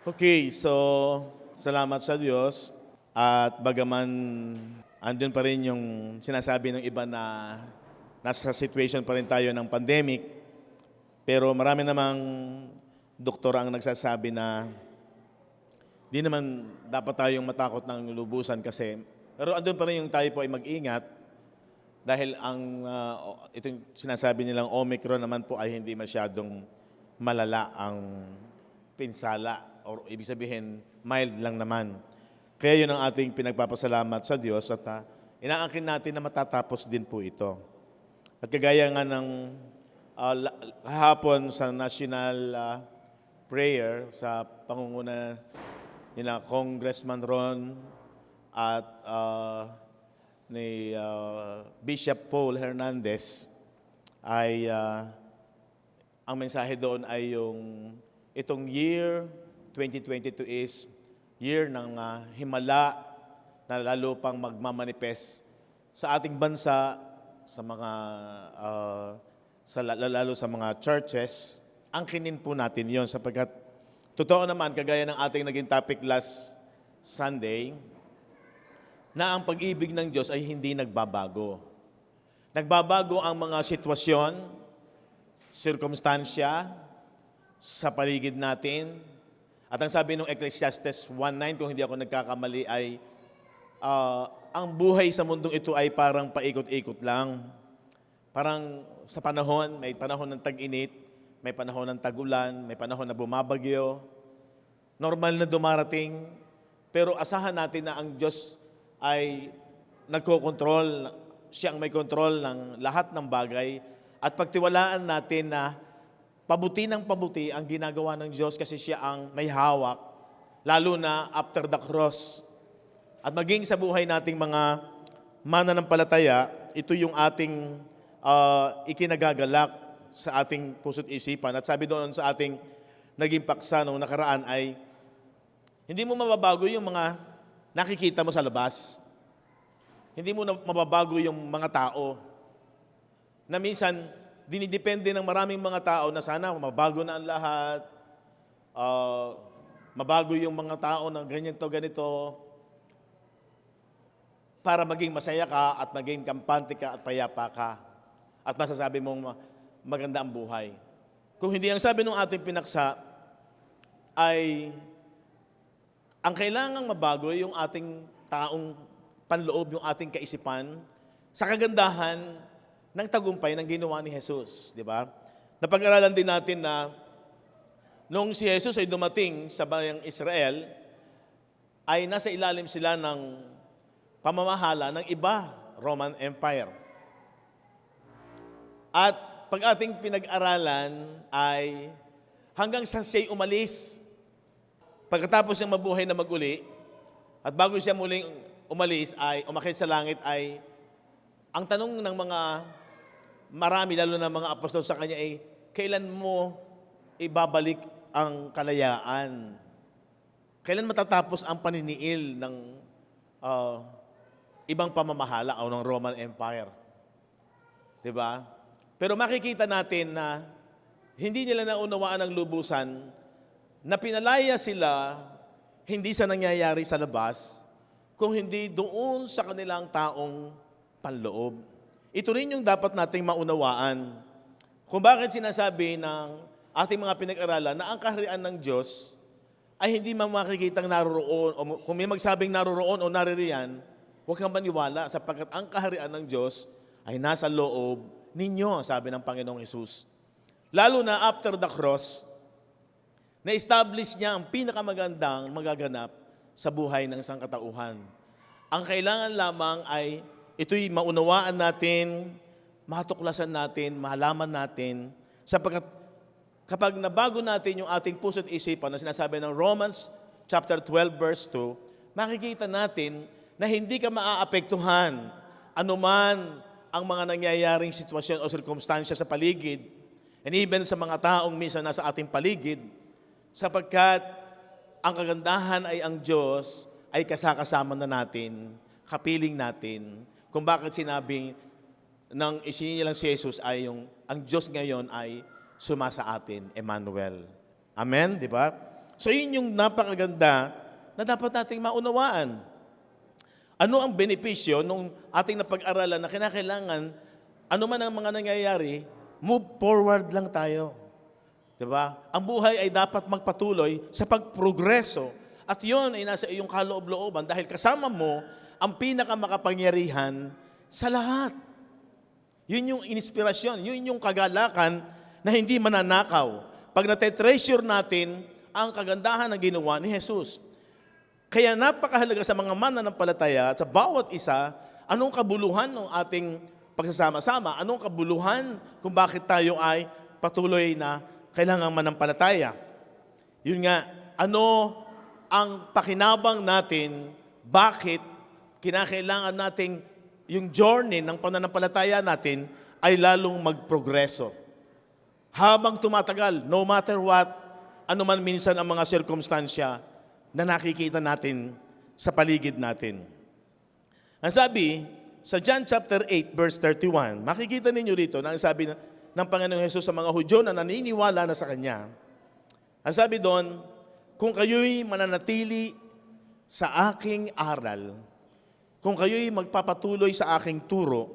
Okay, so salamat sa Diyos at bagaman andun pa rin yung sinasabi ng iba na nasa situation pa rin tayo ng pandemic, pero marami namang doktor ang nagsasabi na di naman dapat tayong matakot ng lubusan kasi pero andun pa rin yung tayo po ay mag-ingat dahil ang itong sinasabi nilang Omicron naman po ay hindi masyadong malala ang pinsala or ibig sabihin mild lang naman. Kaya yun ang ating pinagpapasalamat sa Diyos at inaangkin natin na matatapos din po ito. At kagaya nga ng kahapon sa national prayer sa pangunguna nila Congressman Ron at ni Bishop Paul Hernandez ay ang mensahe doon ay yung itong year 2022 is year ng himala na lalo pang magmamanifest sa ating bansa, sa mga lalo sa mga churches. Angkinin po natin yon sapagkat totoo naman, kagaya ng ating naging topic last Sunday, na ang pag-ibig ng Diyos ay hindi nagbabago. Nagbabago ang mga sitwasyon, sirkumstansya sa paligid natin. At ang sabi ng Ecclesiastes 1:9, kung hindi ako nagkakamali, ay ang buhay sa mundong ito ay parang paikot-ikot lang. Parang sa panahon, may panahon ng tag-init, may panahon ng tagulan, may panahon na bumabagyo. Normal na dumarating, pero asahan natin na ang Diyos ay nagkokontrol, siya ang may kontrol ng lahat ng bagay at pagtiwalaan natin na pabuti ng pabuti ang ginagawa ng Diyos kasi siya ang may hawak, lalo na after the cross. At maging sa buhay nating mga mananampalataya, ito yung ating ikinagagalak sa ating puso't isipan. At sabi doon sa ating naging paksa noong nakaraan ay, hindi mo mababago yung mga nakikita mo sa labas. Hindi mo na mababago yung mga tao. Na minsan, dinidepende ng maraming mga tao na sana mabago na ang lahat, mabago yung mga tao na ganito, ganito, para maging masaya ka at maging kampante ka at payapa ka at masasabi mong maganda ang buhay. Kung hindi ang sabi ng ating pinaksa ay ang kailangang mabago ay yung ating taong panloob, yung ating kaisipan sa kagandahan ng tagumpay ng ginawa ni Jesus, di ba? Napag-aralan din natin na nung si Jesus ay dumating sa bayang Israel, ay nasa ilalim sila ng pamamahala ng iba, Roman Empire. At pag ating pinag-aralan ay hanggang sa siya'y umalis, pagkatapos niyang mabuhay na mag-uli, at bago siya muling umalis ay umakyat sa langit ay ang tanong ng mga marami, lalo na mga apostol sa kanya ay, kailan mo ibabalik ang kalayaan? Kailan matatapos ang paniniil ng ibang pamamahala o ng Roman Empire? Diba? Pero makikita natin na hindi nila naunawaan ang lubusan na pinalaya sila hindi sa nangyayari sa labas, kung hindi doon sa kanilang taong panloob. Ito rin yung dapat nating maunawaan. Kung bakit sinasabi ng ating mga pinag-aralan na ang kaharian ng Diyos ay hindi makikitang naroroon, o kung may magsabing naroroon o naririyan, huwag kang maniwala sapagkat ang kaharian ng Diyos ay nasa loob ninyo, sabi ng Panginoong Hesus. Lalo na after the cross, na-establish niya ang pinakamagandang magaganap sa buhay ng sangkatauhan. Ang kailangan lamang ay ito'y maunawaan natin, matuklasan natin, mahalaman natin, sapagkat kapag nabago natin yung ating puso't isipan na sinasabi ng Romans chapter 12 verse 2, makikita natin na hindi ka maaapektuhan anuman ang mga nangyayaring sitwasyon o sirkumstansya sa paligid, and even sa mga taong minsan nasa ating paligid, sapagkat ang kagandahan ay ang Diyos ay kasakasama na natin, kapiling natin, kung bakit sinabi ng isinilang si Jesus ay ang Diyos ngayon ay sumasa atin, Emmanuel. Amen, di ba? So yun yung napakaganda na dapat nating maunawaan. Ano ang benepisyo nung ating napag-aralan na kinakailangan, ano man ang mga nangyayari, move forward lang tayo. Diba? Ang buhay ay dapat magpatuloy sa pagprogreso. At yun ay nasa iyong kaloob-looban dahil kasama mo ang pinakamakapangyarihan sa lahat. Yun yung inspirasyon, yun yung kagalakan na hindi mananakaw. Pag natetreasure natin ang kagandahan ng ginawa ni Jesus. Kaya napakahalaga sa mga mananampalataya at sa bawat isa, anong kabuluhan ng ating pagsasama-sama, anong kabuluhan kung bakit tayo ay patuloy na kailangang manampalataya. Yun nga, ano ang pakinabang natin, bakit kinakailangan nating yung journey ng pananampalataya natin ay lalong magprogreso. Habang tumatagal, no matter what, ano man minsan ang mga sirkumstansya na nakikita natin sa paligid natin. Ang sabi, sa John chapter 8, verse 31, makikita ninyo rito na ang sabi ng Panginoong Hesus sa mga Hudyo na naniniwala na sa Kanya. Ang sabi doon, kung kayo'y mananatili sa aking aral, kung kayo'y magpapatuloy sa aking turo,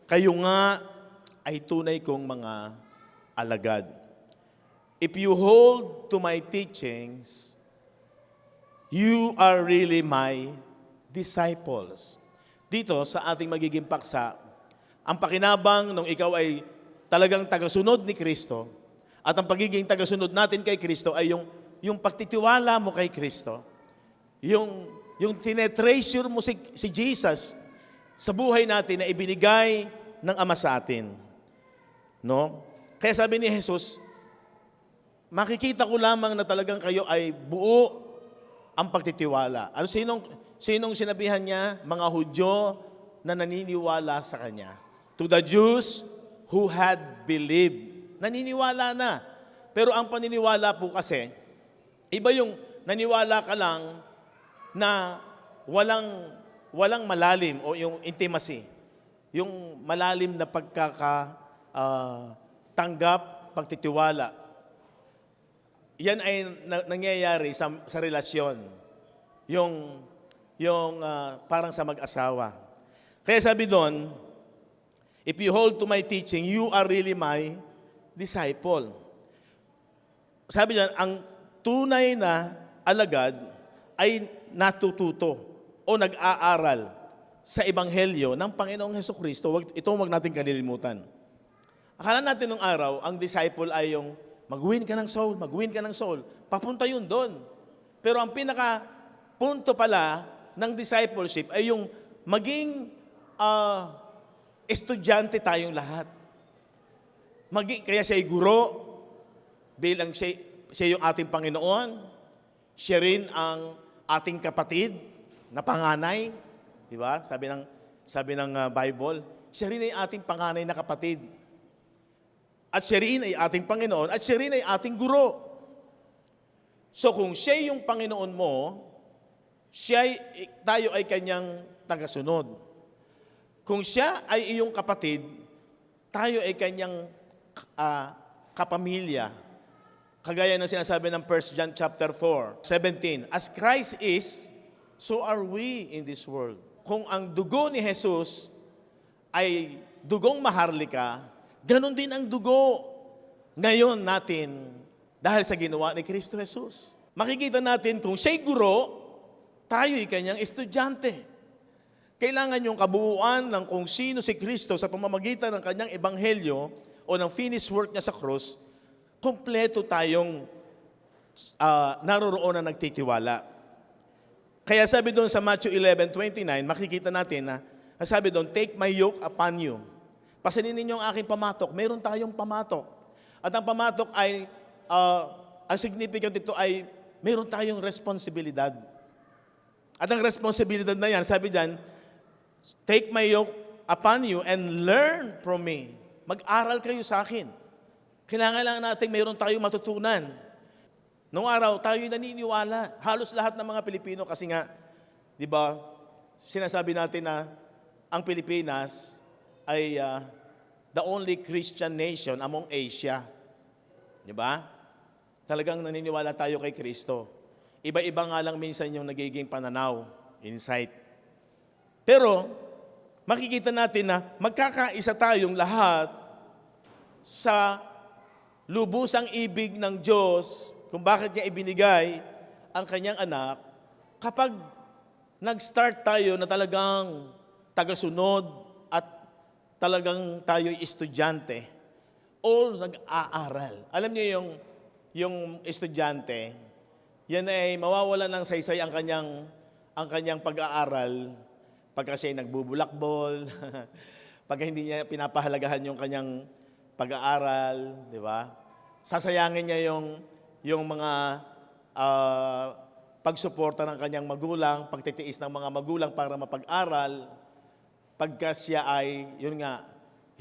kayo nga ay tunay kong mga alagad. If you hold to my teachings, you are really my disciples. Dito sa ating magiging paksa, ang pakinabang nung ikaw ay talagang tagasunod ni Kristo at ang pagiging tagasunod natin kay Kristo ay yung pagtitiwala mo kay Kristo. Yung tinetreasure mo si Jesus sa buhay natin na ibinigay ng Ama sa atin. No? Kaya sabi ni Jesus, makikita ko lamang na talagang kayo ay buo ang pagtitiwala. Ano sinong sinabihan niya? Mga Hudyo na naniniwala sa Kanya. To the Jews who had believed. Naniniwala na. Pero ang paniniwala po kasi, iba yung naniwala ka lang na walang malalim o yung intimacy. Yung malalim na tanggap, pagtitiwala. Yan ay nangyayari sa relasyon. Yung parang sa mag-asawa. Kaya sabi doon, if you hold to my teaching, you are really my disciple. Sabi diyan, ang tunay na alagad ay natututo o nag-aaral sa ebanghelyo ng Panginoong Hesukristo. Wag natin kalilimutan. Akala natin nung araw, ang disciple ay yung mag-win ka ng soul. Papunta yun doon. Pero ang pinaka-punto pala ng discipleship ay yung maging estudyante tayong lahat. Kaya siya ay guro, bilang siya yung ating Panginoon, siya rin ang ating kapatid na panganay. Di ba? Sabi ng Bible, siya rin ay ating panganay na kapatid. At siya rin ay ating Panginoon, at siya rin ay ating guro. So kung siya yung Panginoon mo, tayo ay kanyang tagasunod. Kung siya ay iyong kapatid, tayo ay kanyang kapamilya. Kagaya ng sinasabi ng 1 John chapter 4, 17, as Christ is, so are we in this world. Kung ang dugo ni Jesus ay dugong maharlika, ganon din ang dugo ngayon natin dahil sa ginawa ni Kristo Jesus. Makikita natin kung siya'y guro, tayo'y kanyang estudyante. Kailangan yung kabuuan ng kung sino si Kristo sa pamamagitan ng kanyang ebanghelyo o ng finished work niya sa krus, kompleto tayong naroroon na nagtitiwala. Kaya sabi doon sa Matthew 11:29, makikita natin na sabi doon, take my yoke upon you. Pasanin ninyo ang aking pamatok. Meron tayong pamatok. At ang pamatok ay, ang significant dito ay, meron tayong responsibilidad. At ang responsibilidad na yan, sabi dyan, take my yoke upon you and learn from me. Mag-aral kayo sa akin. Kailangan lang natin meron tayong matutunan. Noong araw, tayo'y naniniwala. Halos lahat ng mga Pilipino kasi nga, di ba, sinasabi natin na ang Pilipinas ay the only Christian nation among Asia. Di ba? talagang naniniwala tayo kay Kristo. Iba-iba nga lang minsan yung nagiging pananaw, insight. Pero makikita natin na magkakaisa tayong lahat sa lubusang ibig ng Diyos kung bakit niya ibinigay ang kanyang anak kapag nag-start tayo na talagang tagasunod at talagang tayo'y estudyante o nag-aaral. Alam niyo yung estudyante, yan ay mawawala ng saysay ang kanyang pag-aaral pagka siya nagbubulakbol, pagka hindi niya pinapahalagahan yung kanyang pag-aaral, di ba? Sasayangin niya yung mga pagsuporta ng kanyang magulang, pagtitiis ng mga magulang para mapag-aral, pagka siya ay, yun nga,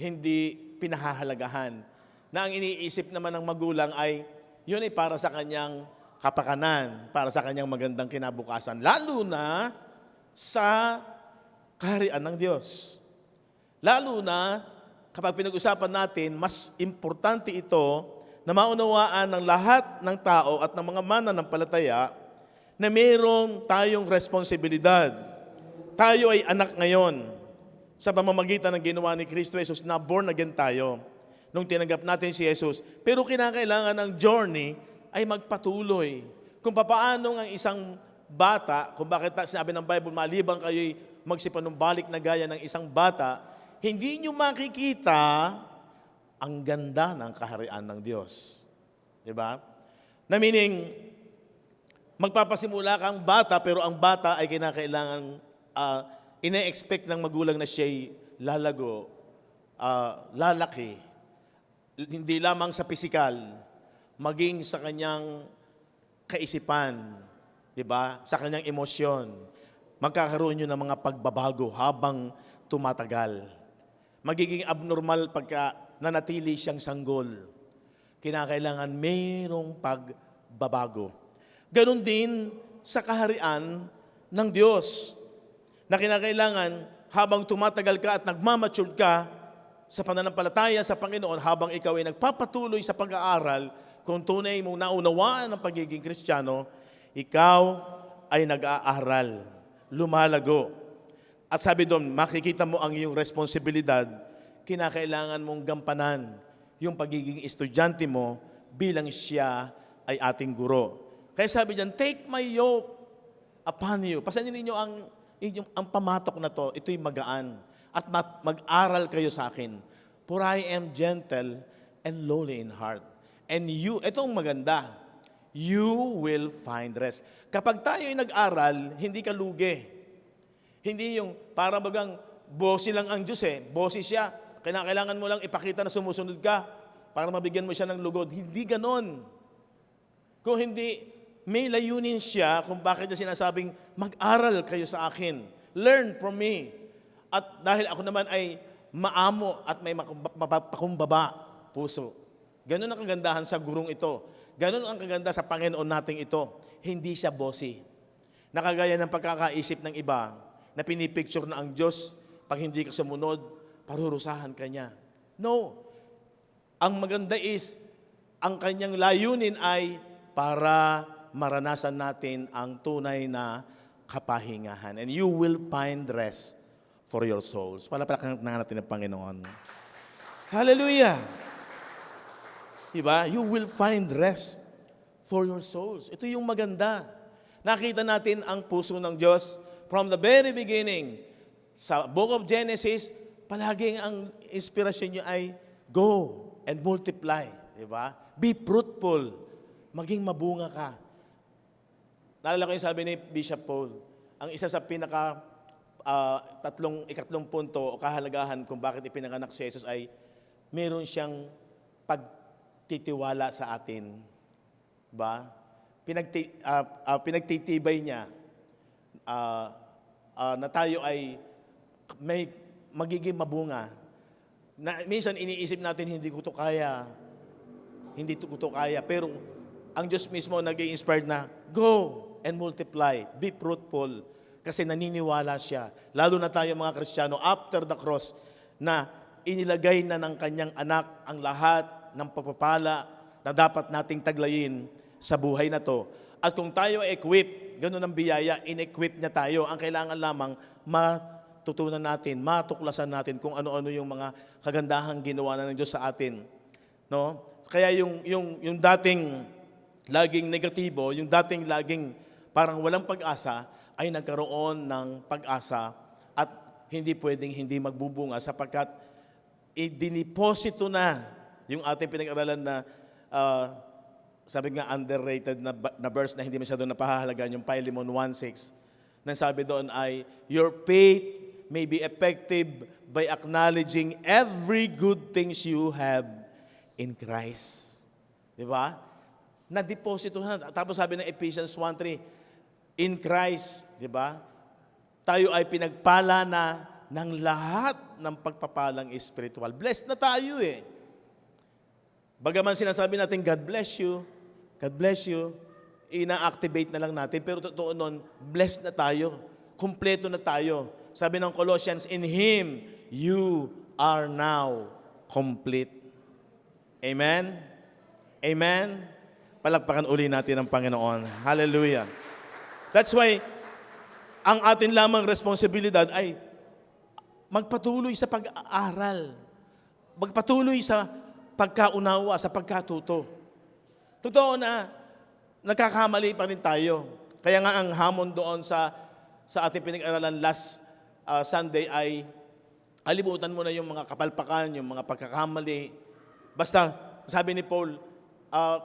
hindi pinahahalagahan. Na ang iniisip naman ng magulang ay, yun ay para sa kanyang kapakanan, para sa kanyang magandang kinabukasan, lalo na sa kaharian ng Diyos. Lalo na kapag pinag-usapan natin, mas importante ito na maunawaan ng lahat ng tao at ng mga mananampalataya na mayroon tayong responsibilidad. Tayo ay anak ngayon sa pamamagitan ng ginawa ni Kristo Jesus na born again tayo nung tinanggap natin si Jesus. Pero kinakailangan ng journey ay magpatuloy. Kung papaano ang isang bata, kung bakit sinabi ng Bible, malibang kayo'y magsipanumbalik na gaya ng isang bata, hindi nyo makikita ang ganda ng kaharian ng Diyos. Diba? Na meaning, magpapasimula kang bata, pero ang bata ay kinakailangan, ine-expect ng magulang na siya'y lalago, lalaki, hindi lamang sa pisikal, maging sa kanyang kaisipan, diba? Sa kanyang emosyon. Magkakaroon yun ng mga pagbabago habang tumatagal. Magiging abnormal pagka nanatili siyang sanggol. Kinakailangan mayroong pagbabago. Ganon din sa kaharian ng Diyos, na kinakailangan habang tumatagal ka at nagmamature ka sa pananampalataya sa Panginoon, habang ikaw ay nagpapatuloy sa pag-aaral, kung tunay mong naunawaan ang pagiging Kristiyano, ikaw ay nag-aaral, lumalago. At sabi doon, makikita mo ang iyong responsibilidad, kinakailangan mong gampanan yung pagiging estudyante mo bilang siya ay ating guro. Kaya sabi diyan, take my yoke upon you. Pasanin ninyo ang pamatok na to, ito'y magaan. At mag-aral kayo sa akin. For I am gentle and lowly in heart. And you, itong maganda, you will find rest. Kapag tayo ay nag-aral, hindi ka lugi. Hindi yung para bagang bossy lang ang Diyos bossy siya. Kailangan mo lang ipakita na sumusunod ka para mabigyan mo siya ng lugod. Hindi ganon. Kung hindi, may layunin siya kung bakit niya sinasabing, mag-aral kayo sa akin. Learn from me. At dahil ako naman ay maamo at may mapakumbaba puso. Ganon ang kagandahan sa gurong ito. Ganon ang kaganda sa Panginoon nating ito. Hindi siya bossy. Nakagaya ng pagkakaisip ng iba na pinipicture na ang Diyos, pag hindi ka sumunod, parurusahan ka niya. No. Ang maganda is, ang kanyang layunin ay para maranasan natin ang tunay na kapahingahan. And you will find rest for your souls. Palapalakan natin ang Panginoon. Hallelujah! Diba? You will find rest for your souls. Ito yung maganda. Nakita natin ang puso ng Diyos from the very beginning. Sa Book of Genesis, palaging ang inspirasyon niyo ay go and multiply. Diba? Be fruitful. Maging mabunga ka. Naalala ko yung sabi ni Bishop Paul, ang isa sa ikatlong punto o kahalagahan kung bakit ipinanganak si Jesus ay meron siyang pagtitiwala sa atin. Ba? Pinagtitibay niya na tayo ay may magiging mabunga. Na, minsan iniisip natin, hindi ko to kaya. Pero ang Diyos mismo nag-i-inspired na, go and multiply, be fruitful. Kasi naniniwala siya. Lalo na tayo mga Kristiyano, after the cross, na inilagay na ng kanyang anak ang lahat ng pagpapala na dapat nating taglayin sa buhay na to. At kung tayo equip, ganun ang biyaya, in-equip niya tayo. Ang kailangan lamang matutunan natin, matuklasan natin kung ano-ano yung mga kagandahang ginawa na ng Diyos sa atin. No? Kaya yung dating laging negatibo, yung dating laging parang walang pag-asa, ay nagkaroon ng pag-asa at hindi pwedeng hindi magbubunga sapagkat idiniposito na yung ating pinag-aralan na sabi nga underrated na verse na hindi masyado napahahalagan, yung Philemon 1:6, nang sabi doon ay, your faith may be effective by acknowledging every good things you have in Christ. Di ba? Na-deposito na. Tapos sabi ng Ephesians 1:3, in Christ, di ba? Tayo ay pinagpala na ng lahat ng pagpapalang spiritual. Blessed na tayo eh. Bagaman sinasabi natin, God bless you, ina-activate na lang natin. Pero totoo nun, blessed na tayo. Kumpleto na tayo. Sabi ng Colossians, in Him, you are now complete. Amen? Amen? Palakpakan uli natin ang Panginoon. Hallelujah. That's why, ang atin lamang responsibilidad ay magpatuloy sa pag-aaral. Magpatuloy sa pagkaunawa, sa pagkatuto. Totoo na, nagkakamali pa rin tayo. Kaya nga ang hamon doon sa ating pinag-aralan last Sunday ay alimutan mo na yung mga kapalpakan, yung mga pagkakamali. Basta, sabi ni Paul,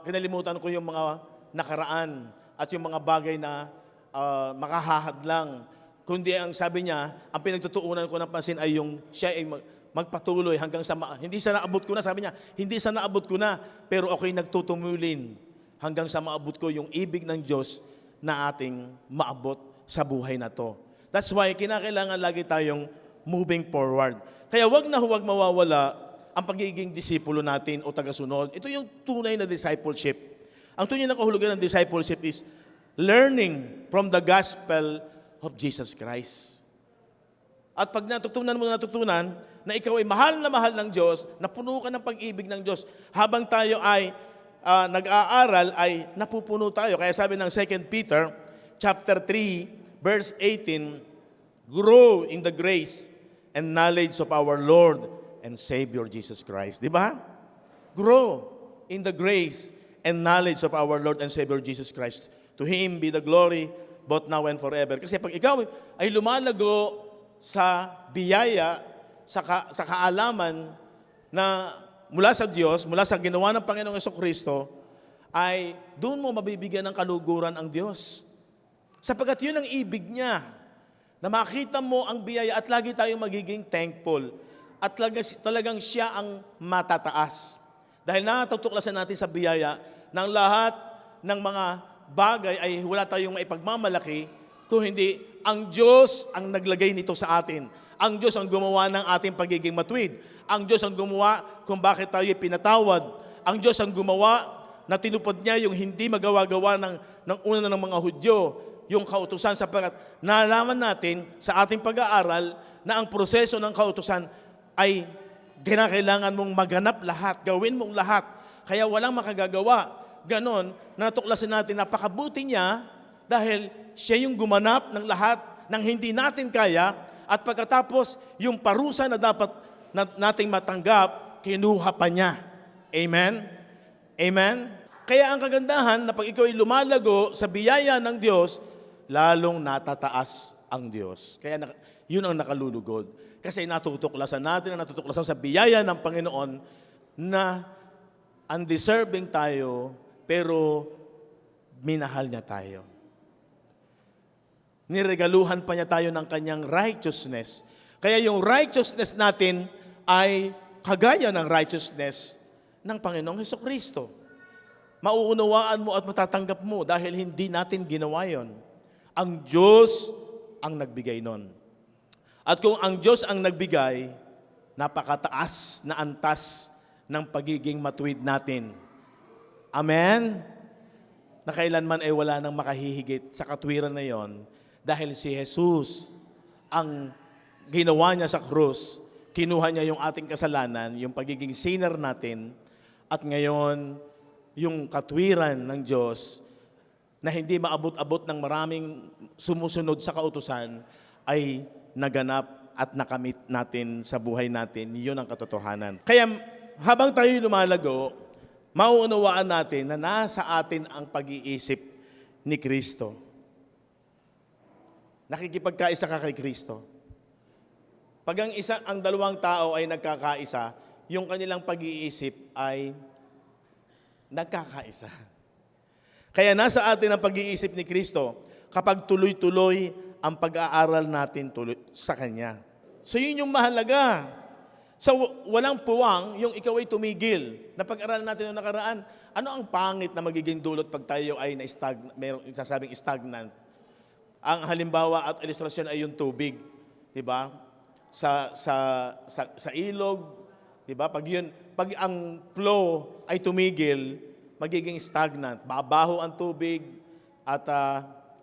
kinalimutan ko yung mga nakaraan at yung mga bagay na makahahadlang. Kundi ang sabi niya, ang pinagtutuunan ko ng pansin ay yung siya ay magpatuloy hanggang sa, hindi sa naabot ko na, sabi niya, hindi sa naabot ko na, pero ako'y nagtutumulin hanggang sa maabot ko yung ibig ng Diyos na ating maabot sa buhay na to. That's why kinakailangan lagi tayong moving forward. Kaya wag mawawala ang pagiging disipulo natin o tagasunod. Ito yung tunay na discipleship. Ang tunay na kahulugan ng discipleship is learning from the gospel of Jesus Christ. At pag natutunan na ikaw ay mahal ng Diyos, na puno ka ng pag-ibig ng Diyos, habang tayo ay nag-aaral, ay napupuno tayo. Kaya sabi ng 2 Peter chapter 3, verse 18, grow in the grace and knowledge of our Lord and Savior Jesus Christ. Di ba? Grow in the grace and knowledge of our Lord and Savior Jesus Christ. To Him be the glory both now and forever. Kasi pag ikaw ay lumalago sa biyaya, sa kaalaman na mula sa Diyos, mula sa ginawa ng Panginoong Jesucristo, ay doon mo mabibigyan ng kaluguran ang Diyos. Sapagkat yun ang ibig niya, na makita mo ang biyaya at lagi tayong magiging thankful. At talagang siya ang matataas. Dahil natutuklasan natin sa biyaya ng lahat ng mga bagay ay wala tayong maipagmamalaki kung hindi ang Diyos ang naglagay nito sa atin. Ang Diyos ang gumawa ng ating pagiging matuwid. Ang Diyos ang gumawa kung bakit tayo pinatawad. Ang Diyos ang gumawa na tinupad niya yung hindi magawa-gawa ng una ng mga Hudyo, yung kautusan, sapagkat nalaman natin sa ating pag-aaral na ang proseso ng kautusan ay kinakailangan mong maganap lahat, gawin mong lahat. Kaya walang makagagawa. Ganon, natuklasan natin napakabuti niya dahil siya yung gumanap ng lahat ng hindi natin kaya at pagkatapos yung parusa na dapat nating matanggap, kinuha pa niya. Amen? Amen? Kaya ang kagandahan na pag ikaw ay lumalago sa biyaya ng Diyos, lalong natataas ang Diyos. Kaya yun ang nakalulugod. Kasi natutuklasan sa biyaya ng Panginoon na undeserving tayo, pero minahal niya tayo. Niregaluhan pa niya tayo ng kanyang righteousness. Kaya yung righteousness natin ay kagaya ng righteousness ng Panginoong Jesucristo. Mauunawaan mo at matatanggap mo dahil hindi natin ginawa yon. Ang Diyos ang nagbigay nun. At kung ang Diyos ang nagbigay, napakataas na antas ng pagiging matuwid natin. Amen? Na kailanman ay wala nang makahihigit sa katwiran na yon dahil si Jesus ang ginawa niya sa krus, kinuha niya yung ating kasalanan, yung pagiging sinner natin, at ngayon, yung katwiran ng Diyos na hindi maabot-abot ng maraming sumusunod sa kautusan ay naganap at nakamit natin sa buhay natin. Yun ang katotohanan. Kaya habang tayo lumalago, mauunawaan natin na nasa atin ang pag-iisip ni Kristo. Nakikipagkaisa ka kay Kristo. Pag ang dalawang tao ay nagkakaisa, yung kanilang pag-iisip ay nagkakaisa. Kaya nasa atin ang pag-iisip ni Kristo kapag tuloy-tuloy ang pag-aaral natin sa Kanya. So yun yung mahalaga. So walang puwang yung ikaw ay tumigil. Napag-aralan natin noong nakaraan, ano ang pangit na magiging dulot pag tayo ay mayroong sasabing stagnant? Ang halimbawa at ilustrasyon ay yung tubig. Diba? Sa ilog, diba? Pag ang flow ay tumigil, magiging stagnant. Babaho ang tubig at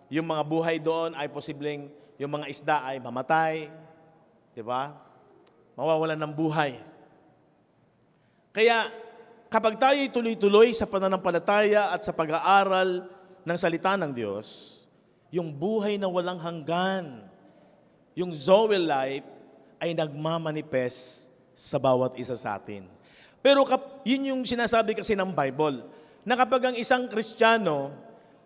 yung mga buhay doon ay posibleng yung mga isda ay mamatay. Diba? Mawawalan ng buhay. Kaya kapag tayo tuloy-tuloy sa pananampalataya at sa pag-aaral ng salita ng Diyos, yung buhay na walang hanggan, yung Zoe life ay nagmamanifest sa bawat isa sa atin. Pero yun yung sinasabi kasi ng Bible, na kapag ang isang Kristiyano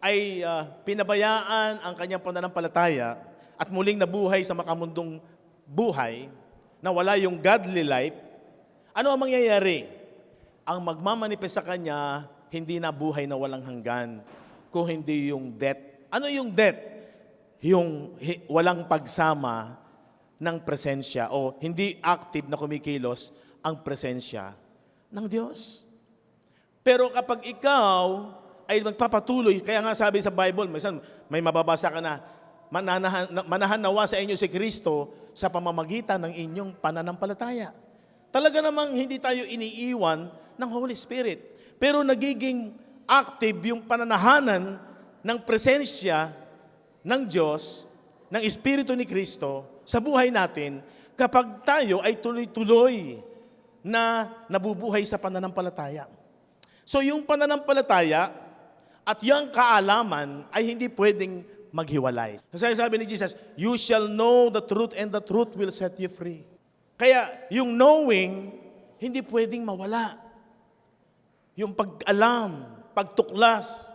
ay pinabayaan ang kanyang pananampalataya at muling nabuhay sa makamundong buhay, na wala yung godly life, ano ang mangyayari? Ang magmamanifest sa kanya, hindi na buhay na walang hanggan, kung hindi yung death. Ano yung death? Yung walang pagsama ng presensya o hindi active na kumikilos ang presensya ng Diyos. Pero kapag ikaw ay magpapatuloy, kaya nga sabi sa Bible, may mababasa ka na, manahan nawa sa inyo si Kristo sa pamamagitan ng inyong pananampalataya. Talaga namang hindi tayo iniiwan ng Holy Spirit. Pero nagiging active yung pananahanan ng presensya ng Diyos, ng Espiritu ni Kristo sa buhay natin kapag tayo ay tuloy-tuloy na nabubuhay sa pananampalataya. So yung pananampalataya at yung kaalaman ay hindi pwedeng maghiwalay. Kasi sabi ni Jesus, you shall know the truth and the truth will set you free. Kaya yung knowing, hindi pwedeng mawala. Yung pag-alam, pagtuklas.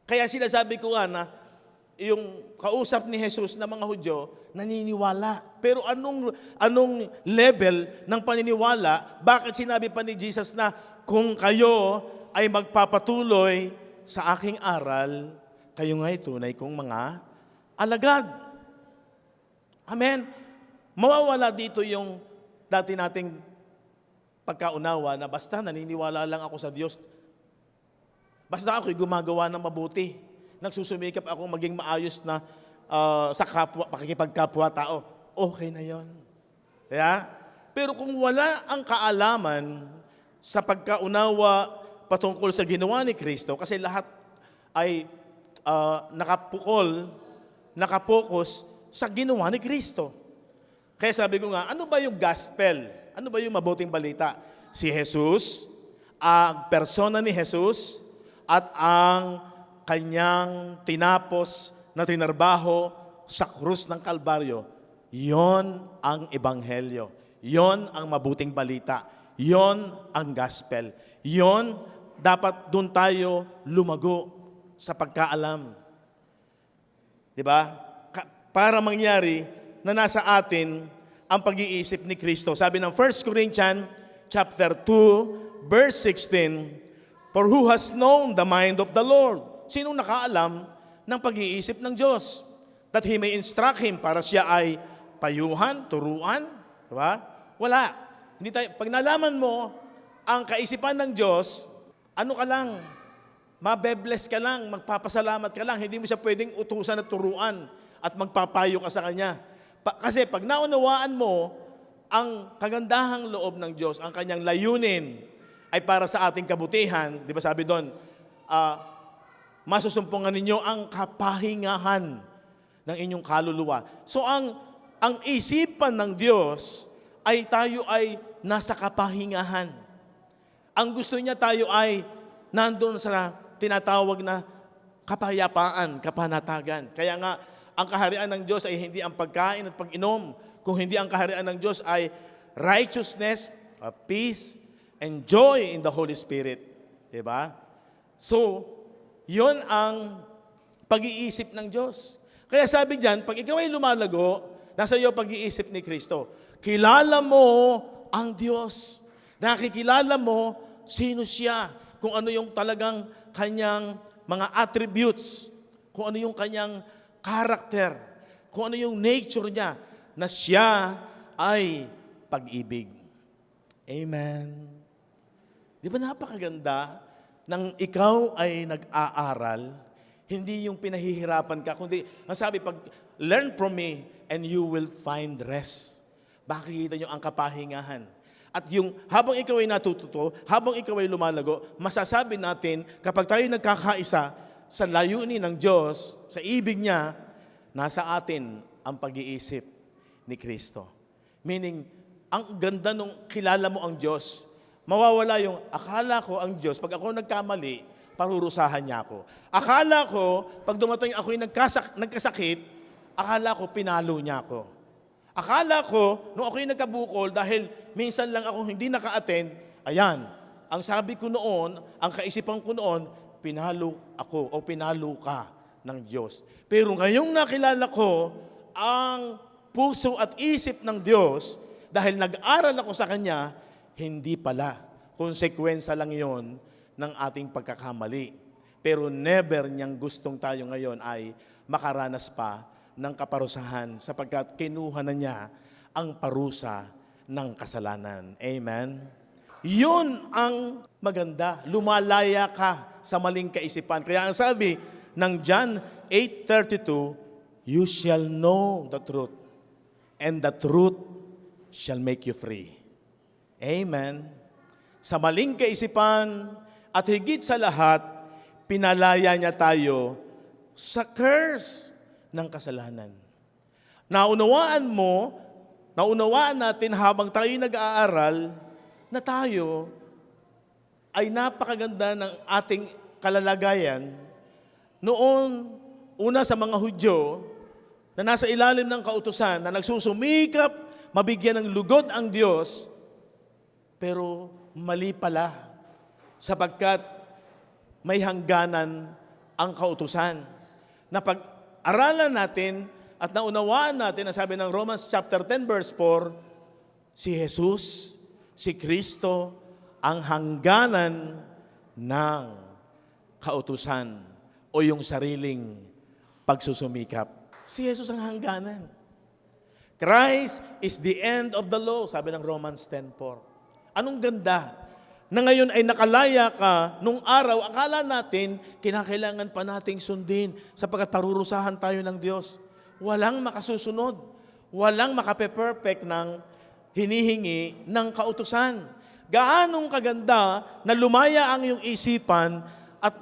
Kaya sinasabi ko nga na yung kausap ni Jesus na mga Hudyo, naniniwala. Pero anong level ng paniniwala? Bakit sinabi pa ni Jesus na kung kayo ay magpapatuloy sa aking aral, kayo nga'y tunay kong mga alagad. Amen. Mawawala dito yung dati nating pagkaunawa na basta naniniwala lang ako sa Diyos. Basta ako'y gumagawa ng mabuti. Nagsusumikap ako maging maayos na sa kapwa, pakikipagkapwa-tao. Okay na yon. Yeah? Pero kung wala ang kaalaman sa pagkaunawa patungkol sa ginawa ni Kristo, kasi lahat ay nakapokus sa ginawa ni Kristo. Kaya sabi ko nga, ano ba yung gospel? Ano ba yung mabuting balita? Si Jesus, ang persona ni Jesus, at ang kanyang tinapos na tinarbaho sa krus ng Kalbaryo, yon ang ebanghelyo. Yon ang mabuting balita. Yon ang gospel. Yon, dapat doon tayo lumago sa pagkaalam. Diba? Para mangyari na nasa atin ang pag-iisip ni Kristo. Sabi ng 1 Corinthians chapter 2, verse 16, for who has known the mind of the Lord? Sinong nakaalam ng pag-iisip ng Diyos? That He may instruct him para siya ay payuhan, turuan. Diba? Wala. Hindi tayo, pag nalaman mo ang kaisipan ng Diyos, ano ka lang, mabe-bless ka lang, magpapasalamat ka lang, hindi mo siya pwedeng utusan at turuan at magpapayo ka sa Kanya. Kasi pag naunawaan mo ang kagandahang loob ng Diyos, ang Kanyang layunin ay para sa ating kabutihan, di ba sabi doon, masusumpungan ninyo ang kapahingahan ng inyong kaluluwa. So ang isipan ng Diyos ay tayo ay nasa kapahingahan. Ang gusto niya tayo ay nandun sa tinatawag na kapayapaan, kapanatagan. Kaya nga, ang kaharian ng Diyos ay hindi ang pagkain at pag-inom, kung hindi ang kaharian ng Diyos ay righteousness, peace, and joy in the Holy Spirit. Diba? So, yon ang pag-iisip ng Diyos. Kaya sabi diyan, pag ikaw ay lumalago, nasa iyo pag-iisip ni Kristo. Kilala mo ang Diyos. Nakikilala mo sino siya, kung ano yung talagang kanyang mga attributes, kung ano yung kanyang character, kung ano yung nature niya, na siya ay pag-ibig. Amen. Di ba napakaganda nang ikaw ay nag-aaral, hindi yung pinahihirapan ka, kundi, ang sabi, pag learn from me and you will find rest. Makikita nyo ang kapahingahan. At yung habang ikaw ay natututo, habang ikaw ay lumalago, masasabi natin, kapag tayo nagkakaisa sa layunin ng Diyos, sa ibig niya, nasa atin ang pag-iisip ni Kristo. Meaning, ang ganda nung kilala mo ang Diyos. Mawawala yung, akala ko ang Diyos, pag ako nagkamali, parurusahan niya ako. Akala ko, pag dumating ako'y nagkasakit, akala ko pinalo niya ako. Akala ko, nung ako'y nagkabukol, dahil minsan lang ako hindi naka-attend, ayan, ang sabi ko noon, ang kaisipan ko noon, pinalo ako o pinalo ka ng Diyos. Pero ngayong nakilala ko ang puso at isip ng Diyos, dahil nag-aral ako sa Kanya, hindi pala. Konsekwensya lang yon ng ating pagkakamali. Pero never niyang gustong tayo ngayon ay makaranas pa ng kaparusahan sapagkat kinuha na niya ang parusa ng kasalanan. Amen? Yun ang maganda. Lumalaya ka sa maling kaisipan. Kaya ang sabi ng John 8:32, you shall know the truth, and the truth shall make you free. Amen? Sa maling kaisipan at higit sa lahat, pinalaya niya tayo sa curse ng kasalanan. Naunawaan natin habang tayo nag-aaral na tayo ay napakaganda ng ating kalalagayan. Noon, una sa mga Hudyo na nasa ilalim ng kautusan, na nagsusumikap, mabigyan ng lugod ang Diyos, pero mali pala sapagkat may hangganan ang kautusan. Na pag-aralan natin at naunawaan natin, ang sabi ng Romans chapter 10 verse 4, si Jesus, si Kristo, ang hangganan ng kautusan o yung sariling pagsusumikap. Si Jesus ang hangganan. Christ is the end of the law, sabi ng Romans 10:4. Anong ganda na ngayon ay nakalaya ka nung araw, akala natin kinakailangan pa nating sundin sapagkat parurusahan tayo ng Diyos. Walang makasusunod, walang makape-perfect ng hinihingi ng kautusan. Gaanong kaganda na lumaya ang iyong isipan at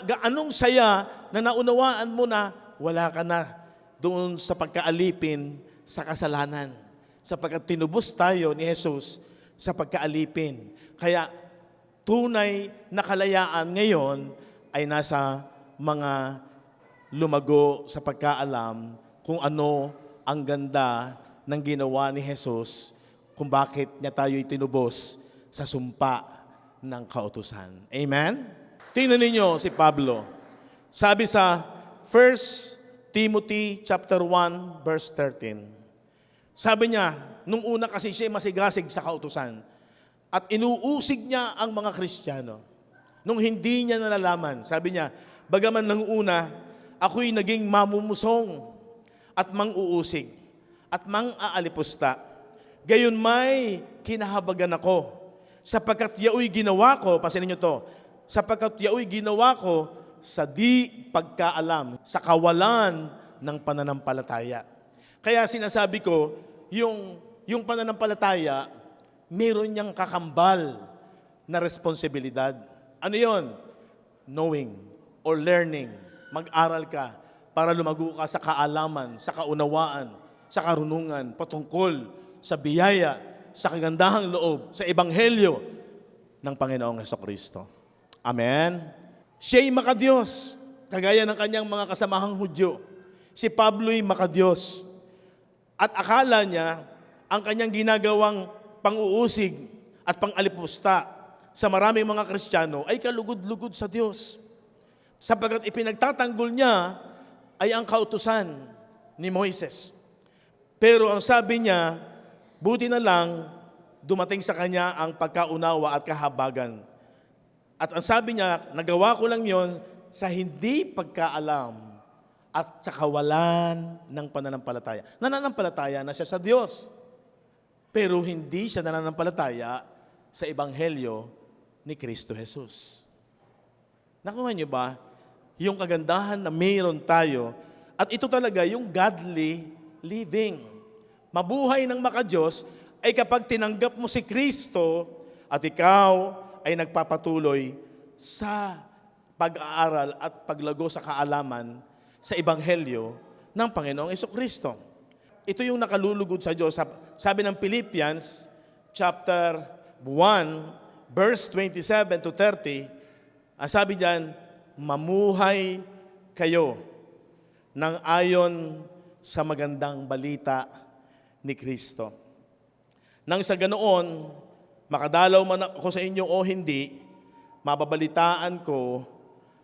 gaanong saya na naunawaan mo na wala ka na doon sa pagkaalipin sa kasalanan. Sapagkat tinubos tayo ni Jesus sa pagkaalipin. Kaya tunay na kalayaan ngayon ay nasa mga lumago sa pagkaalam kung ano ang ganda ng ginawa ni Jesus, kung bakit niya tayo'y tinubos sa sumpa ng kautusan. Amen? Tingnan ninyo si Pablo. Sabi sa 1 Timothy chapter 1 verse 13. Sabi niya, nung una kasi siya masigasig sa kautusan at inuusig niya ang mga Kristiyano. Nung hindi niya nalalaman, sabi niya, bagaman nang una, ako'y naging mamumusong at mang-uusig at mang-aalipusta. Gayon may kinahabagan ako sapagkat yaoy ginawa ko, pansinin niyo to, sapagkat yaoy ginawa ko sa di pagkaalam, sa kawalan ng pananampalataya. Kaya sinasabi ko, yung pananampalataya, meron niyang kakambal na responsibilidad. Ano yon? Knowing or learning. Mag-aral ka para lumago ka sa kaalaman, sa kaunawaan, sa karunungan, patungkol sa biyaya, sa kagandahang loob, sa ebanghelyo ng Panginoong Hesukristo. Amen? Siya'y makadiyos, kagaya ng kanyang mga kasamahang Hudyo. Si Pablo'y makadiyos. At akala niya, ang kanyang ginagawang pang-uusig at pang-alipusta sa maraming mga Kristiyano ay kalugod-lugod sa Diyos. Sapagkat ipinagtatanggol niya ay ang kautusan ni Moises. Pero ang sabi niya, buti na lang dumating sa kanya ang pagkaunawa at kahabagan. At ang sabi niya, nagawa ko lang yon sa hindi pagkaalam at sa kawalan ng pananampalataya. Nananampalataya na siya sa Diyos. Pero hindi siya nananampalataya sa Ebanghelyo ni Kristo Jesus. Nakuha niyo ba yung kagandahan na mayroon tayo? At ito talaga yung godly living. Mabuhay ng makadiyos ay kapag tinanggap mo si Kristo at ikaw ay nagpapatuloy sa pag-aaral at paglago sa kaalaman sa Ebanghelyo ng Panginoong Jesucristo. Ito yung nakalulugod sa Diyos. Sabi ng Philippians chapter 1, verse 27 to 30, ang sabi diyan, mamuhay kayo ng ayon sa magandang balita ni Kristo. Nang sa ganoon, makadalaw man ako sa inyo o hindi, mababalitaan ko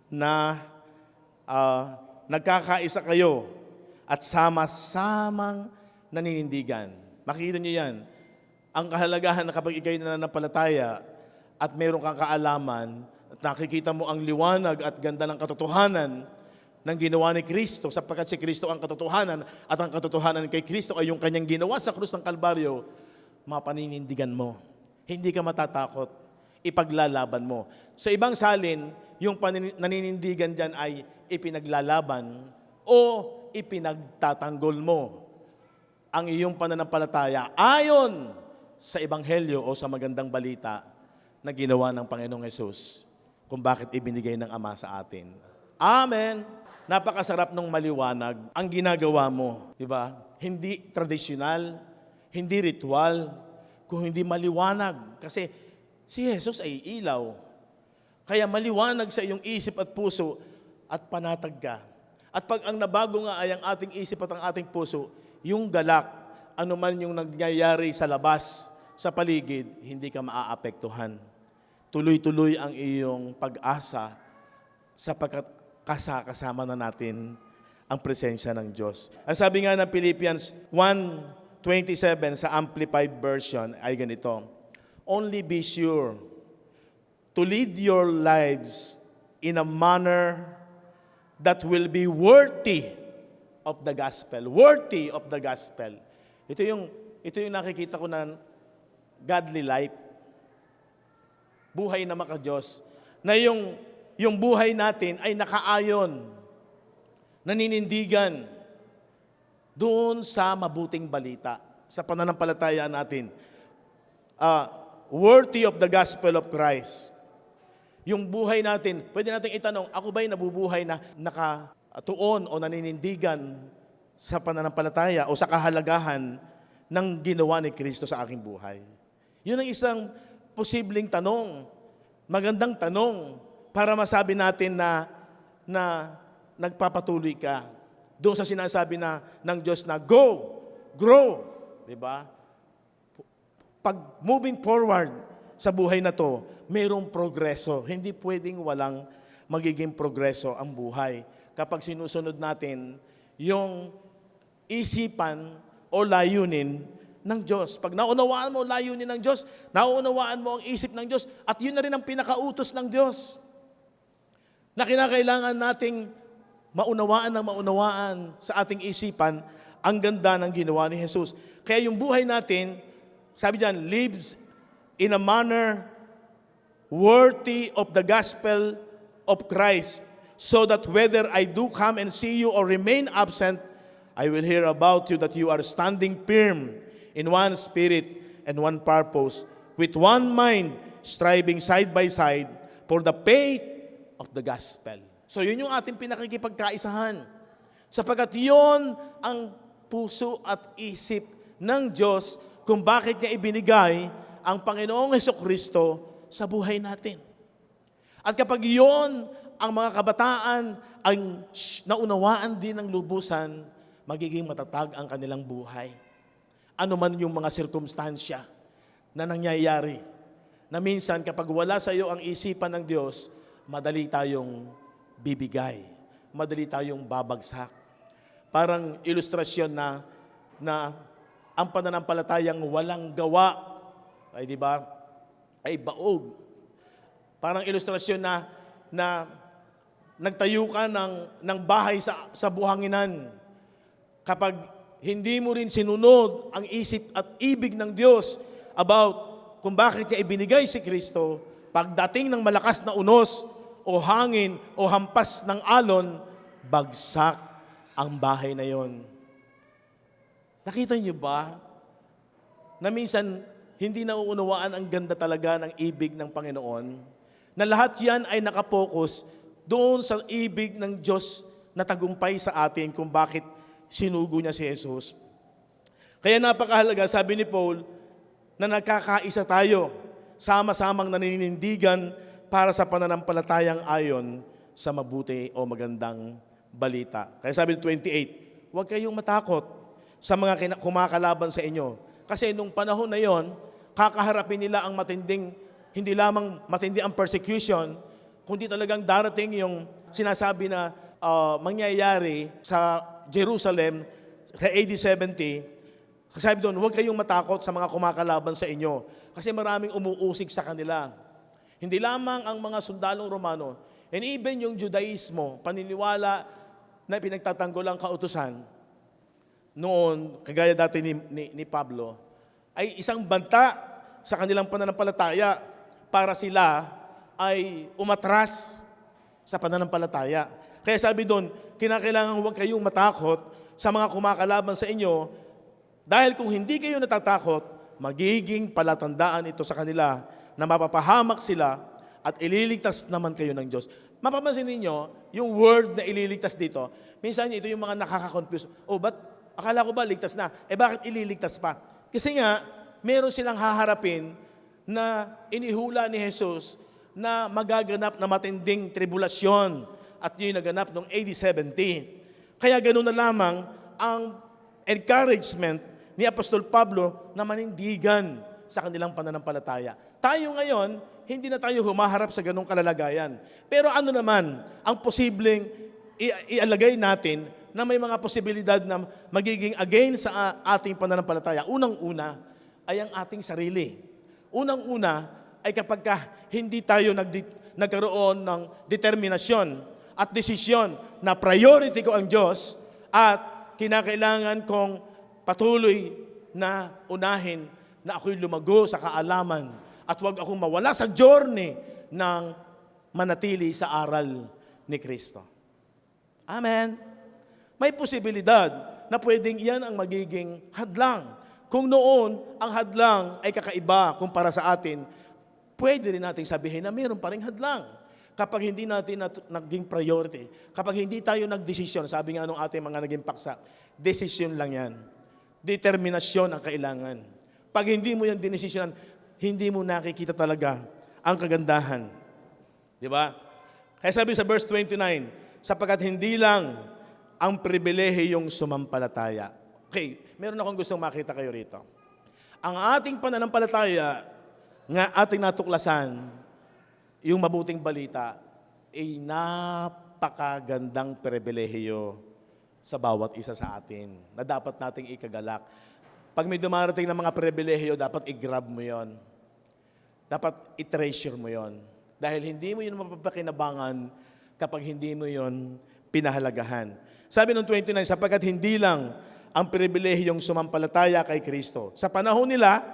na nagkakaisa kayo at sama-samang naninindigan. Makikita niyo yan. Ang kahalagahan na kapag ikaw'y nananampalataya at mayroon kang kaalaman at nakikita mo ang liwanag at ganda ng katotohanan ng ginawa ni Kristo, sapagkat si Kristo ang katotohanan at ang katotohanan kay Kristo ay yung kanyang ginawa sa krus ng Kalbaryo, mapaninindigan mo. Hindi ka matatakot. Ipaglalaban mo. Sa ibang salin, yung naninindigan dyan ay ipinaglalaban o ipinagtatanggol mo ang iyong pananampalataya ayon sa Ebanghelyo o sa magandang balita na ginawa ng Panginoong Hesus kung bakit ibinigay ng Ama sa atin. Amen! Napakasarap nung maliwanag ang ginagawa mo. Di ba? Hindi tradisyonal, hindi ritual, kung hindi maliwanag. Kasi si Jesus ay ilaw. Kaya maliwanag sa iyong isip at puso at panatag ka. At pag ang nabago nga ay ang ating isip at ang ating puso, yung galak, anuman yung nangyayari sa labas, sa paligid, hindi ka maaapektuhan. Tuloy-tuloy ang iyong pag-asa sapagkat kasama na natin ang presensya ng Diyos. Ang sabi nga ng Philippians 1:27 sa Amplified Version ay ganito, only be sure to lead your lives in a manner that will be worthy of the gospel. Worthy of the gospel. Ito yung nakikita ko na godly life. Buhay na makadiyos. Na yung buhay natin ay nakaayon, naninindigan doon sa mabuting balita, sa pananampalataya natin. Worthy of the gospel of Christ. Yung buhay natin, pwede natin itanong, ako ba'y nabubuhay na nakatuon o naninindigan sa pananampalataya o sa kahalagahan ng ginawa ni Kristo sa aking buhay? Yun ang isang posibleng tanong, magandang tanong, para masabi natin na nagpapatuloy ka doon sa sinasabi ng Diyos na go, grow, di ba? Pag moving forward sa buhay na to, mayroong progreso. Hindi pwedeng walang magiging progreso ang buhay kapag sinusunod natin yung isipan o layunin ng Diyos. Pag naunawaan mo layunin ng Diyos, naunawaan mo ang isip ng Diyos, at yun na rin ang pinakautos ng Diyos na kinakailangan nating maunawaan sa ating isipan ang ganda ng ginawa ni Jesus. Kaya yung buhay natin, sabi diyan, lives in a manner worthy of the gospel of Christ, so that whether I do come and see you or remain absent, I will hear about you that you are standing firm in one spirit and one purpose, with one mind, striving side by side for the faith of the gospel. So yun yung ating pinakikipagkaisahan. Sapagkat yun ang puso at isip ng Diyos kung bakit niya ibinigay ang Panginoong Jesucristo sa buhay natin. At kapag iyon, ang mga kabataan ang naunawaan din ng lubusan, magiging matatag ang kanilang buhay. Ano man yung mga sirkumstansya na nangyayari, na minsan kapag wala sa iyo ang isipan ng Diyos, madali tayong bibigay, madali tayong babagsak. Parang ilustrasyon na ang pananampalatayang walang gawa, ay di ba, ay baog. Parang ilustrasyon na nagtayo ka ng bahay sa buhanginan. Kapag hindi mo rin sinunod ang isip at ibig ng Diyos about kung bakit niya ibinigay si Kristo, pagdating ng malakas na unos o hangin o hampas ng alon, bagsak ang bahay na yon. Nakita niyo ba na minsan hindi nauunawaan ang ganda talaga ng ibig ng Panginoon? Na lahat yan ay nakapokus doon sa ibig ng Diyos na tagumpay sa atin kung bakit sinugo niya si Jesus. Kaya napakahalaga, sabi ni Paul, na nagkakaisa tayo, sama-samang naninindigan para sa pananampalatayang ayon sa mabuti o magandang balita. Kaya sabi ni 28, huwag kayong matakot sa mga kumakalaban sa inyo. Kasi nung panahon na yon, kakaharapin nila ang matinding, hindi lamang matindi ang persecution, kundi talagang darating yung sinasabi na mangyayari sa Jerusalem sa AD 70. Sabi doon, huwag kayong matakot sa mga kumakalaban sa inyo kasi maraming umuusig sa kanila. Hindi lamang ang mga sundalong Romano, and even yung Judaismo, paniniwala na pinagtatanggol ang kautusan, noon, kagaya dati ni Pablo, ay isang banta sa kanilang pananampalataya para sila ay umatras sa pananampalataya. Kaya sabi doon, kinakailangan huwag kayong matakot sa mga kumakalaban sa inyo dahil kung hindi kayo natatakot, magiging palatandaan ito sa kanila na mapapahamak sila at ililigtas naman kayo ng Diyos. Mapapansin ninyo, yung word na ililigtas dito, minsan ito yung mga nakaka-confuse. Ba't akala ko ba ligtas na? Bakit ililigtas pa? Kasi nga, meron silang haharapin na inihula ni Jesus na magaganap na matinding tribulasyon at yun naganap noong AD 70. Kaya ganoon na lamang ang encouragement ni Apostol Pablo na manindigan sa kanilang pananampalataya. Tayo ngayon, hindi na tayo humaharap sa ganong kalalagayan. Pero ano naman ang posibleng ialagay natin na may mga posibilidad na magiging against sa ating pananampalataya? Unang-una ay ang ating sarili. Unang-una ay kapag hindi tayo nagkaroon ng determinasyon at desisyon na priority ko ang Diyos at kinakailangan kong patuloy na unahin na ako'y lumago sa kaalaman at huwag akong mawala sa journey ng manatili sa aral ni Kristo. Amen. May posibilidad na pwedeng iyan ang magiging hadlang. Kung noon, ang hadlang ay kakaiba kumpara sa atin, pwede rin natin sabihin na mayroon pa rin hadlang. Kapag hindi natin naging priority, kapag hindi tayo nagdesisyon, sabi nga nung ating mga naging paksa, desisyon lang yan. Determinasyon ang kailangan. Pag hindi mo yan dinesisyonan, hindi mo nakikita talaga ang kagandahan. Di ba? Kaya sabi sa verse 29, sapagkat hindi lang ang pribilehiyong sumampalataya. Okay, meron akong gustong makita kayo rito. Ang ating pananampalataya nga ating natuklasan, yung mabuting balita, ay napakagandang pribilehiyo sa bawat isa sa atin na dapat nating ikagalak. Pag may dumarating ng mga pribilehiyo, dapat i-grab mo yon. Dapat i-treasure mo yon. Dahil hindi mo yun mapapakinabangan kapag hindi mo yon pinahalagahan. Sabi ng 29, sapagkat hindi lang ang pribilehiyong sumampalataya kay Kristo. Sa panahon nila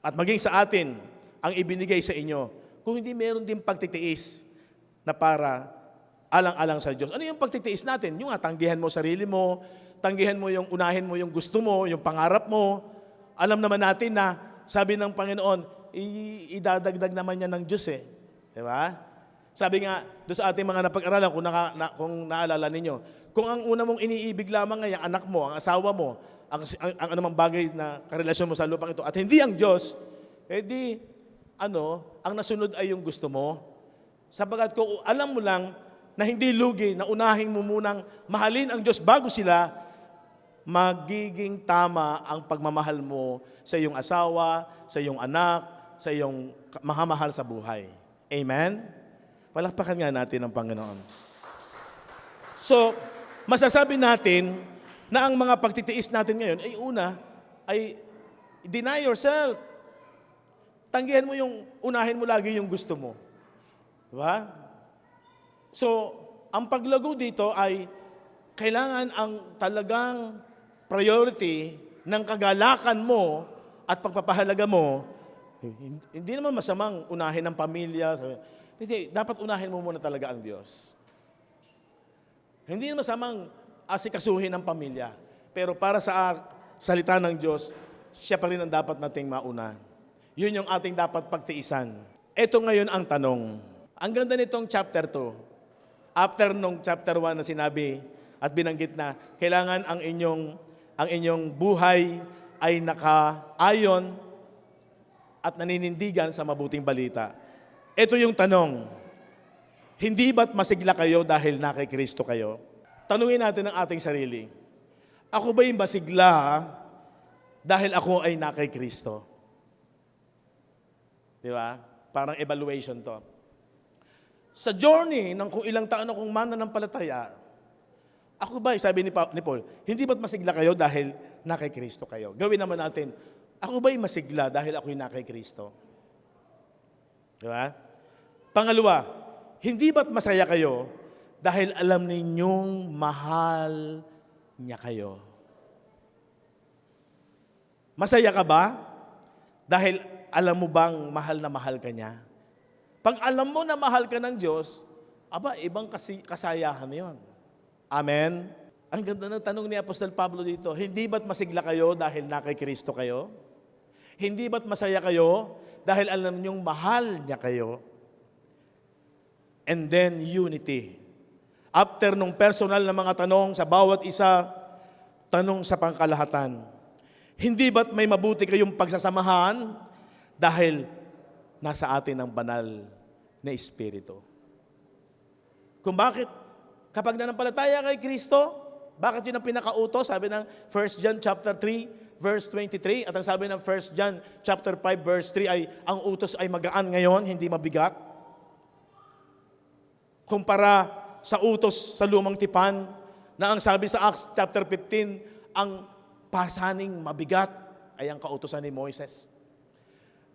at maging sa atin, ang ibinigay sa inyo, kung hindi meron din pagtitiis na para alang-alang sa Diyos. Ano yung pagtitiis natin? Yung tanggihan mo sarili mo, tanggihan mo yung unahin mo yung gusto mo, yung pangarap mo. Alam naman natin na sabi ng Panginoon, idadagdag naman yan ng Diyos eh. Diba? Sabi nga, doon sa ating mga napag-aralan, kung naalala ninyo, kung ang una mong iniibig lamang ay ang anak mo, ang asawa mo, ang anumang bagay na karelasyon mo sa lupang ito, at hindi ang Diyos, ang nasunod ay yung gusto mo, Sapagat kung alam mo lang na hindi lugi na unahin mo munang mahalin ang Diyos bago sila, magiging tama ang pagmamahal mo sa iyong asawa, sa iyong anak, sa iyong mahamahal sa buhay. Amen? Palakpakan nga natin ang Panginoon. So, masasabi natin na ang mga pagtitiis natin ngayon ay una, ay deny yourself. Tanggihan mo unahin mo lagi yung gusto mo. Diba? So, ang paglago dito ay kailangan ang talagang priority ng kagalakan mo at pagpapahalaga mo. Hindi naman masamang unahin ang pamilya. Hindi, dapat unahin mo muna talaga ang Diyos. Hindi naman masamang asikasuhin ang pamilya. Pero para sa salita ng Diyos, siya pa rin ang dapat nating mauna. Yun yung ating dapat pagtiisan. Ito ngayon ang tanong. Ang ganda nitong chapter 2. After nung chapter 1 na sinabi at binanggit na kailangan ang inyong buhay ay nakaayon at naninindigan sa mabuting balita. Ito yung tanong. Hindi ba't masigla kayo dahil na kay Kristo kayo? Tanungin natin ang ating sarili. Ako ba'y masigla dahil ako ay na kay Kristo? Di ba? Parang evaluation to. Sa journey ng kung ilang taon akong mananampalataya, ako ba, sabi ni Paul, hindi ba't masigla kayo dahil na kay Kristo kayo? Gawin naman natin, ako ba'y masigla dahil ako'y na kay Kristo? Di ba? Pangalawa, hindi ba't masaya kayo dahil alam ninyong mahal niya kayo? Masaya ka ba dahil alam mo bang mahal na mahal ka niya? Pag alam mo na mahal ka ng Diyos, ibang kasayahan yon. Amen? Ang ganda ng tanong ni Apostol Pablo dito, hindi ba't masigla kayo dahil na kay Kristo kayo? Hindi ba't masaya kayo dahil alam niyong mahal niya kayo? And then unity. After nung personal na mga tanong sa bawat isa, tanong sa pangkalahatan. Hindi ba't may mabuti kayong pagsasamahan dahil nasa atin ang banal na Espiritu? Kung bakit kapag nanampalataya kay Kristo, bakit yun ang pinakautos? Sabi ng 1 John chapter 3, verse 23, at ang sabi ng 1 John chapter 5, verse 3 ay, ang utos ay magaan ngayon, hindi mabigat. Kumpara sa utos sa lumang tipan, na ang sabi sa Acts chapter 15, ang pasaning mabigat ay ang kautosan ni Moises.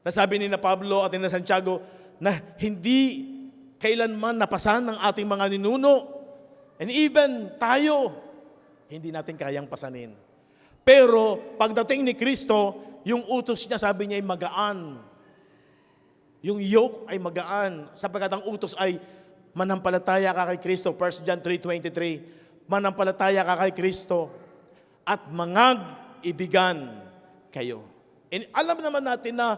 Nasabi ni na Pablo at ni na Santiago na hindi kailanman napasan ng ating mga ninuno. And even tayo, hindi natin kayang pasanin. Pero pagdating ni Kristo, yung utos niya, sabi niya ay magaan. Yung yoke ay magaan. Sapagkat ang utos ay manampalataya ka kay Kristo. 1 John 3:23, manampalataya ka kay Kristo at mangag-ibigan kayo. And alam naman natin na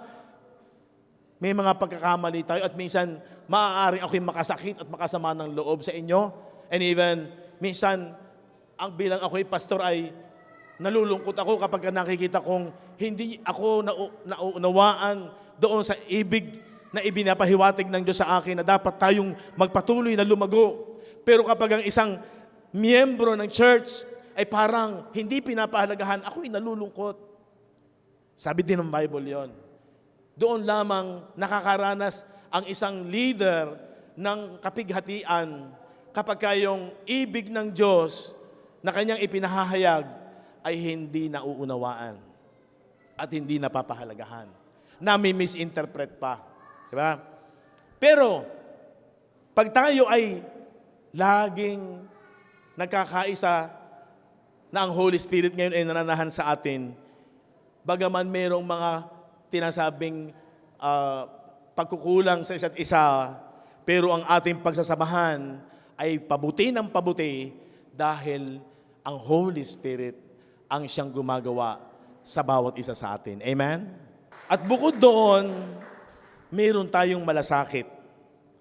may mga pagkakamali tayo at minsan maaaring ako'y makasakit at makasama ng loob sa inyo. And even minsan, ang bilang ako'y pastor ay nalulungkot ako kapag nakikita kong hindi ako naunawaan doon sa ibig na ibinapahiwatig ng Diyos sa akin na dapat tayong magpatuloy na lumago. Pero kapag ang isang miyembro ng church ay parang hindi pinapahalagahan, ako'y nalulungkot. Sabi din ng Bible yon. Doon lamang nakakaranas ang isang leader ng kapighatian kapag kayong ibig ng Diyos na kanyang ipinahahayag ay hindi nauunawaan at hindi napapahalagahan. Nami-misinterpret pa. Diba? Pero, pag tayo ay laging nagkakaisa na ang Holy Spirit ngayon ay nananahan sa atin, bagaman merong mga tinasabing pagkukulang sa isa't isa, pero ang ating pagsasamahan ay pabuti ng pabuti dahil ang Holy Spirit ang siyang gumagawa sa bawat isa sa atin. Amen? At bukod doon, meron tayong malasakit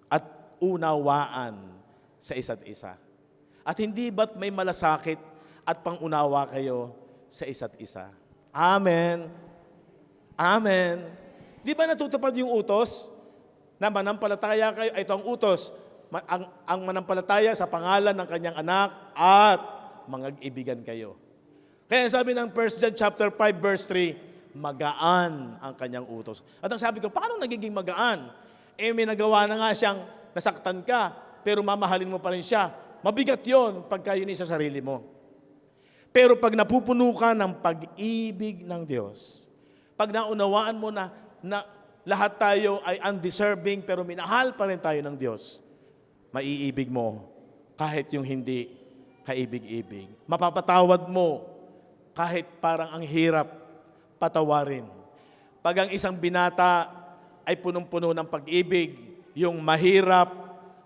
at unawaan sa isa't isa. At hindi ba't may malasakit at pangunawa kayo sa isa't isa? Amen. Amen. Di ba natutupad yung utos? na manampalataya kayo, ito ang utos, ang manampalataya sa pangalan ng kanyang anak at mangag-ibigan kayo. Kaya sabi ng 1 John chapter 5 verse 3, magaan ang kanyang utos. At ang sabi ko, paano nagiging magaan? May nagawa na nga siyang nasaktan ka, pero mamahalin mo pa rin siya. Mabigat yon pagka yun sa sarili mo. Pero pag napupuno ka ng pag-ibig ng Diyos, pag naunawaan mo na lahat tayo ay undeserving pero minahal pa rin tayo ng Diyos, maiibig mo kahit yung hindi kaibig-ibig. Mapapatawad mo kahit parang ang hirap patawarin. Pag ang isang binata ay punong-puno ng pag-ibig, yung mahirap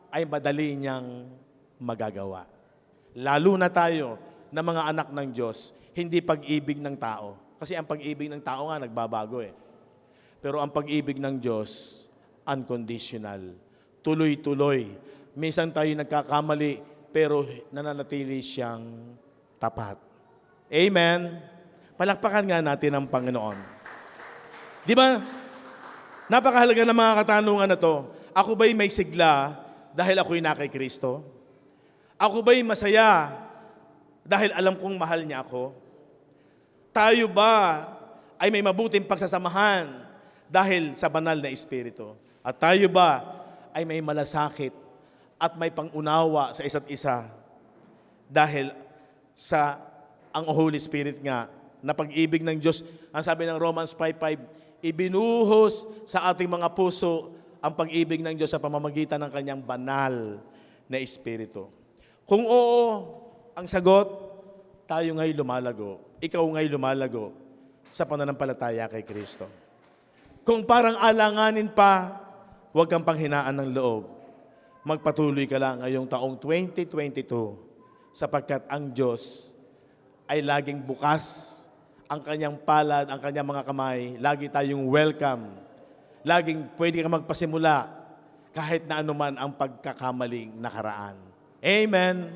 ay madali niyang magagawa. Lalo na tayo na mga anak ng Diyos, hindi pag-ibig ng tao. Kasi ang pag-ibig ng tao nga nagbabago eh. Pero ang pag-ibig ng Diyos, unconditional. Tuloy-tuloy. Minsan tayo nagkakamali, pero nananatili siyang tapat. Amen? Palakpakan nga natin ang Panginoon. Di ba? Napakahalaga ng mga katanungan na to. Ako ba'y may sigla dahil ako'y na kay Kristo? Ako ba'y masaya dahil alam kong mahal niya ako? Tayo ba ay may mabuting pagsasamahan dahil sa banal na Espiritu? At tayo ba ay may malasakit at may pangunawa sa isa't isa dahil sa ang Holy Spirit nga na pag-ibig ng Diyos? Ang sabi ng Romans 5:5, ibinuhos sa ating mga puso ang pag-ibig ng Diyos sa pamamagitan ng kanyang banal na Espiritu. Kung oo, ang sagot, tayo nga'y lumalago. Ikaw nga'y lumalago sa pananampalataya kay Kristo. Kung parang alanganin pa, huwag kang panghinaan ng loob. Magpatuloy ka lang ngayong taong 2022 sapagkat ang Diyos ay laging bukas, ang kanyang palad, ang kanyang mga kamay, lagi tayong welcome. Laging pwede ka magpasimula kahit na anuman ang pagkakamaling nakaraan. Amen.